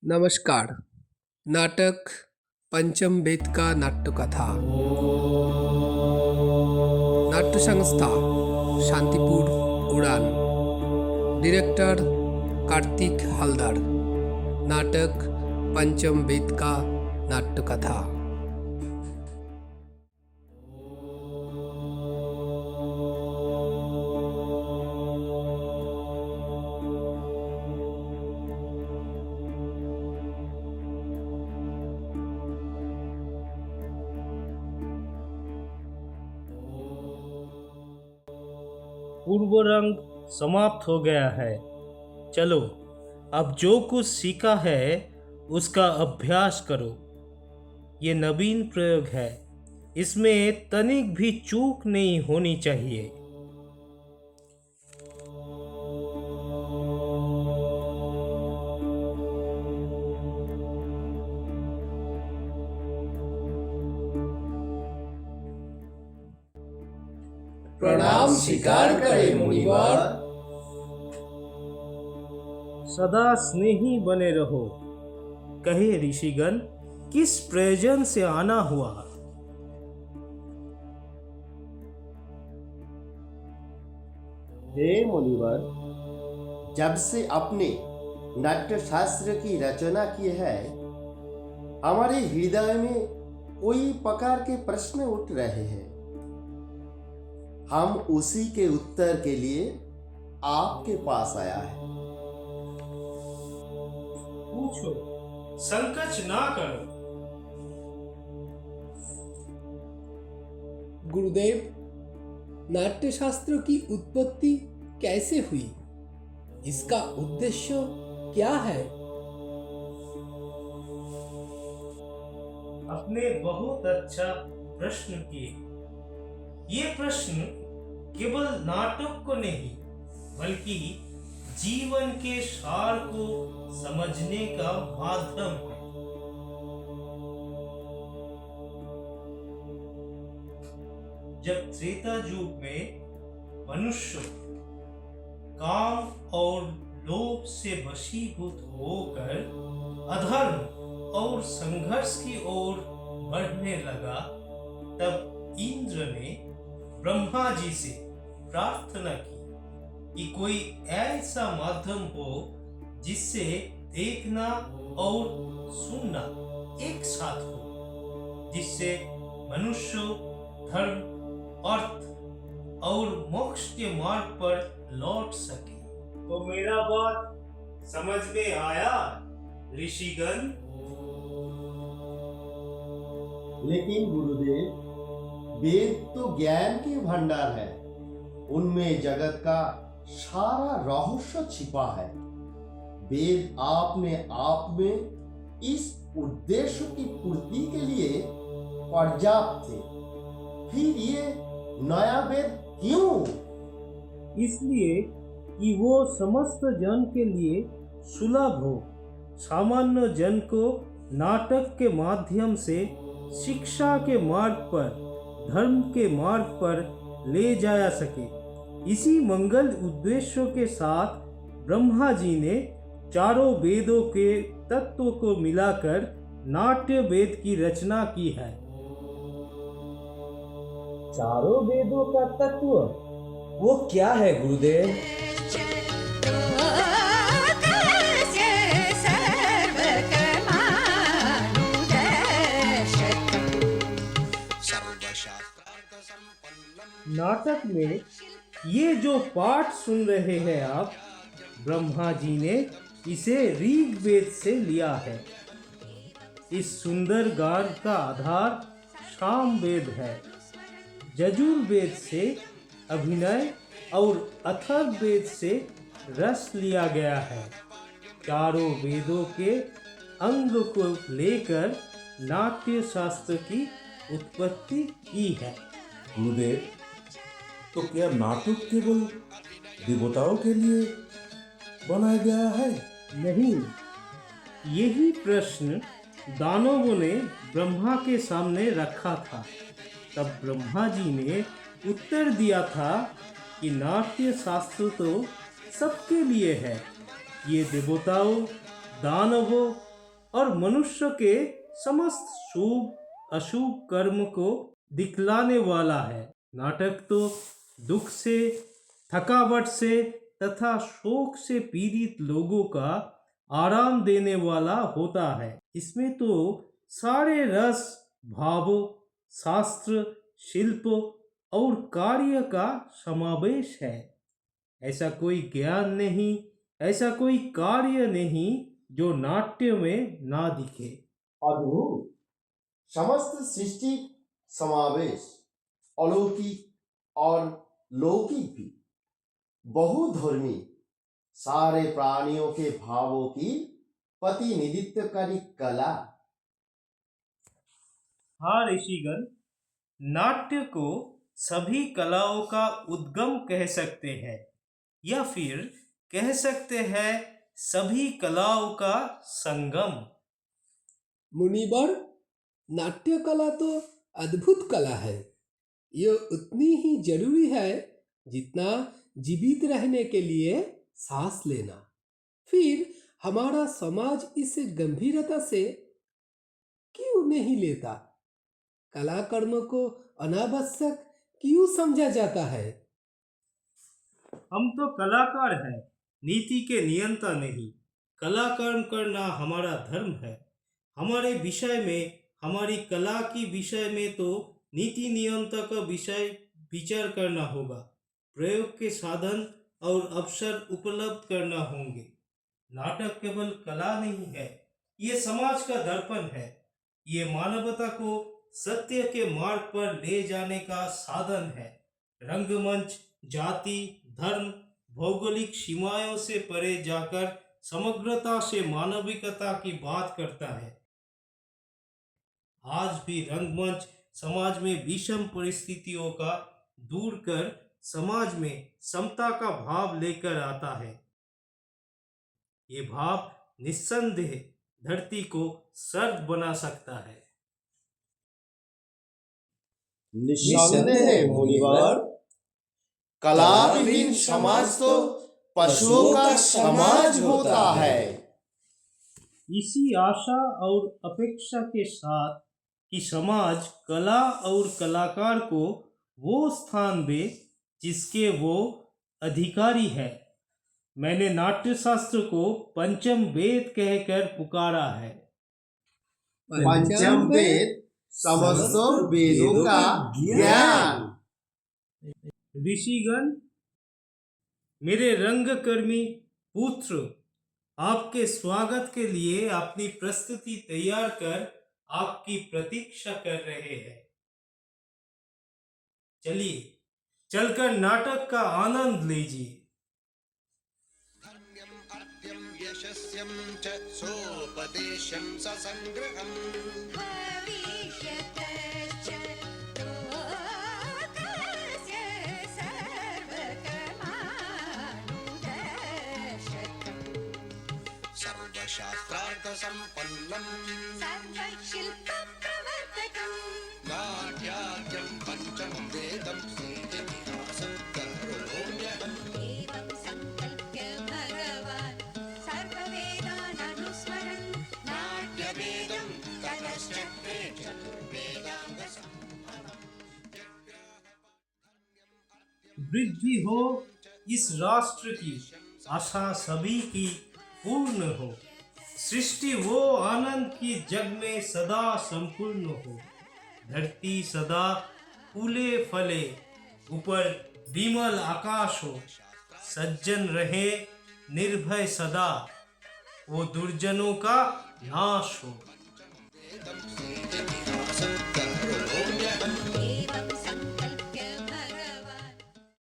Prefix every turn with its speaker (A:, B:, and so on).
A: नमस्कार। नाटक पंचम वेद का नाट्यकथा। नाट्य संस्था शांतिपुर उड़ान। डायरेक्टर कार्तिक हलदर। नाटक पंचम वेद का नाट्यकथा।
B: पूर्व रंग समाप्त हो गया है। चलो अब जो कुछ सीखा है उसका अभ्यास करो। ये नवीन प्रयोग है, इसमें तनिक भी चूक नहीं होनी चाहिए।
A: प्रणाम स्वीकार करें मुनिवर।
B: सदा स्नेही बने रहो। कहे ऋषिगण, किस प्रयोजन से आना हुआ?
C: हे मुनिवर, जब से अपने नाट्य शास्त्र की रचना की है, हमारे हृदय में कोई प्रकार के प्रश्न उठ रहे हैं। हम उसी के उत्तर के लिए आपके पास आया है।
B: पूछो, संकोच ना करो।
A: गुरुदेव, नाट्यशास्त्र की उत्पत्ति कैसे हुई? इसका उद्देश्य क्या है?
B: आपने बहुत अच्छा प्रश्न किए। ये प्रश्न केवल नाटक को नहीं बल्कि जीवन के सार को समझने का माध्यम है। जब त्रेता युग में मनुष्य काम और लोभ से वशीभूत होकर अधर्म और संघर्ष की ओर बढ़ने लगा, तब इंद्र ने ब्रह्मा जी से प्रार्थना की कि कोई ऐसा माध्यम हो जिससे देखना और सुनना एक साथ हो, जिससे मनुष्य धर्म, अर्थ और मोक्ष के मार्ग पर लौट सके। तो मेरा बात समझ में आया ऋषिगण?
C: लेकिन गुरुदेव, वेद तो ज्ञान के भंडार है। उनमें जगत का सारा रहस्य छिपा है। वेद आपने आप में इस उद्देश्य की पूर्ति के लिए पर्याप्त थे। फिर ये नया वेद क्यों?
B: इसलिए कि वो समस्त जन के लिए सुलभ हो, सामान्य जन को नाटक के माध्यम से शिक्षा के मार्ग पर, धर्म के मार्ग पर ले जाया सके। इसी मंगल उद्देश्यों के साथ ब्रह्मा जी ने चारों वेदों के तत्वों को मिलाकर नाट्य वेद की रचना की है।
D: चारों वेदों का तत्व वो क्या है गुरुदेव?
B: नाटक में ये जो पाठ सुन रहे हैं आप, ब्रह्मा जी ने इसे ऋग वेद से लिया है। इस सुंदर गान का आधार साम वेद है। यजुर वेद से अभिनय और अथर्व वेद से रस लिया गया है। चारों वेदों के अंग को लेकर नाट्य शास्त्र की उत्पत्ति की है।
E: गुरुदेव, तो क्या नाटक केवल देवताओं के लिए बनाया गया है?
B: नहीं, यही प्रश्न दानवों ने ब्रह्मा के सामने रखा था। तब ब्रह्मा जी ने उत्तर दिया था कि नाट्य शास्त्र तो सबके लिए है। ये देवताओं, दानवों और मनुष्य के समस्त शुभ अशुभ कर्म को दिखलाने वाला है। नाटक तो दुख से, थकावट से तथा शोक से पीड़ित लोगों का आराम देने वाला होता है। इसमें तो सारे रस, भाव, शास्त्र, शिल्प और कार्य का समावेश है। ऐसा कोई ज्ञान नहीं, ऐसा कोई कार्य नहीं जो नाट्य में ना दिखे।
C: अद्भुत! समस्त सृष्टि समावेश, अलौकिक और लौकिक भी, बहुधर्मी, सारे प्राणियों के भावों की प्रतिनिधित्वकारी कला।
B: हाँ ऋषिगण, नाट्य को सभी कलाओं का उद्गम कह सकते हैं, या फिर कह सकते हैं सभी कलाओं का संगम।
A: मुनिवर, नाट्य कला तो अद्भुत कला है। यह उतनी ही जरूरी है जितना जीवित रहने के लिए सांस लेना। फिर हमारा समाज इसे गंभीरता से क्यों नहीं लेता? कला कर्म को अनावश्यक क्यों समझा जाता है?
B: हम तो कलाकार हैं, नीति के नियंता नहीं। कला कर्म करना हमारा धर्म है। हमारे विषय में, हमारी कला की विषय में तो नीति नियंता का विषय विचार करना होगा। प्रयोग के साधन और अवसर उपलब्ध करना होंगे। नाटक केवल कला नहीं है, ये समाज का दर्पण है। ये मानवता को सत्य के मार्ग पर ले जाने का साधन है। रंगमंच जाति, धर्म, भौगोलिक सीमाओं से परे जाकर समग्रता से मानविकता की बात करता है। आज भी रंगमंच समाज में विषम परिस्थितियों का दूर कर समाज में समता का भाव लेकर आता है। ये भाव निस्संदेह धरती को स्वर्ग बना सकता है।
C: निस्संदेह मुनिवर, कला विहीन समाज तो पशुओं का समाज होता है।
B: इसी आशा और अपेक्षा के साथ कि समाज कला और कलाकार को वो स्थान दे जिसके वो अधिकारी है, मैंने नाट्य शास्त्र को पंचम वेद कहकर पुकारा है।
C: पंचम वेद समस्त वेदों का ज्ञान।
B: ऋषिगण, मेरे रंगकर्मी पुत्र आपके स्वागत के लिए अपनी प्रस्तुति तैयार कर आपकी प्रतीक्षा कर रहे हैं। चलिए, चलकर नाटक का आनंद लीजिए।
F: यशस्यं च सोपदेशं ससंग्रहं भविष्यतश्च लोकस्य सर्वकर्मानुदर्शकम् सर्वशास्त्रार्थसम्पन्नं सर्वशिल्पप्रवर्तकं नाट्याद्यं पञ्चमं वेदं श्रीनिवासं करोम्यहम् एवं संकल्प्य भगवान् सर्ववेदाननुस्मरन् नाट्यवेदं ततश्चक्रे चतुर्वेदाङ्गसम्भवम्।
B: वृद्धि हो इस राष्ट्र की, आशा सभी की पूर्ण हो। सृष्टि वो आनंद की जग में सदा संपूर्ण हो। धरती सदा फूले फले, ऊपर विमल आकाश हो। सज्जन रहे निर्भय सदा, वो दुर्जनों का नाश हो।